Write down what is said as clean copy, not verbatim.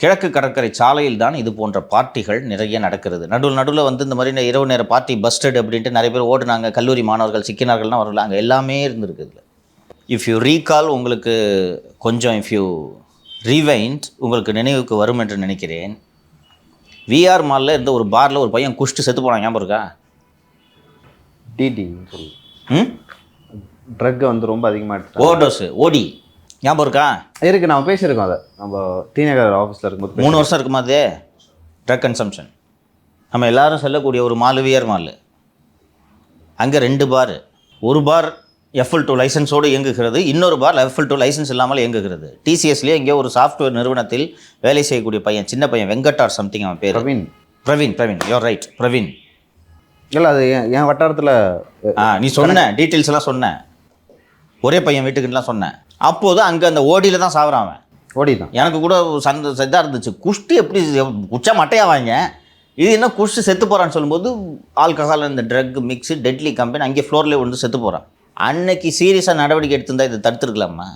கிழக்கு கடற்கரை சாலையில் தான் இது போன்ற பார்ட்டிகள் நிறைய நடக்கிறது. நடுவில் வந்து இந்த மாதிரி இரவு நேர பார்ட்டி பஸ்டட் அப்படின்ட்டு நிறைய பேர் ஓடுனாங்க, கல்லூரி மாணவர்கள் சிக்கினார்கள்னா வரல, அங்கே எல்லாமே இருந்திருக்குது. இஃப் யூ ரீகால், உங்களுக்கு கொஞ்சம் இஃப் யூ ரீவைண்ட், உங்களுக்கு நினைவுக்கு வரும் என்று நினைக்கிறேன். விஆர் மாலில் இருந்த ஒரு பாரில் ஒரு பையன் குஷ்டு செத்து போனான், ஞாபகம் இருக்கா? டிடி ட்ரக் வந்து ரொம்ப அதிகமாக ஓவர்டோஸ், ஓடி, ஞாபகம் இருக்கா? இருக்கு, நம்ம பேசியிருக்கோம். அதை நம்ம டிநகர் ஆஃபீஸில் இருக்கும்போது 3 வருஷம் இருக்குமா அது ட்ரக் கன்சம்ஷன். நம்ம எல்லாரும் சொல்லக்கூடிய ஒரு மால் விஆர் மால், அங்கே 2 பார். ஒரு பார் FL2 லைசன்ஸோடு இயங்குகிறது, இன்னொரு பார் FL2 லைசன்ஸ் இல்லாமல் இயங்குகிறது. டிசிஎஸ்லேயே இங்கே ஒரு சாஃப்ட்வேர் நிறுவனத்தில் வேலை செய்யக்கூடிய பையன், சின்ன பையன், வெங்கட் ஆர் சம்திங் அவன் பேர். Praveen you're right, Praveen. இல்லை, அது என் வட்டாரத்தில் நீ சொன்ன டீட்டெயில்ஸ் எல்லாம் சொன்ன, ஒரே பையன் வீட்டுக்குலாம் சொன்னேன். அப்போது அங்கே அந்த ஓடியில் தான் சாகுறான் அவன். ஓடி தான் எனக்கு கூட இதாக இருந்துச்சு. குஷ்டு எப்படி குச்சா மட்டையாவாங்க, இது என்ன குஷ்டு செத்து போகிறான்னு சொல்லும்போது ஆல்கஹால், இந்த ட்ரக் மிக்ஸு, டெட்லி கம்பெனி அங்கே ஃப்ளோர்லேயே வந்து செத்து போகிறான். அன்னைக்கு சீரியஸாக நடவடிக்கை எடுத்திருந்தா இதை தடுத்துருக்கலாமா?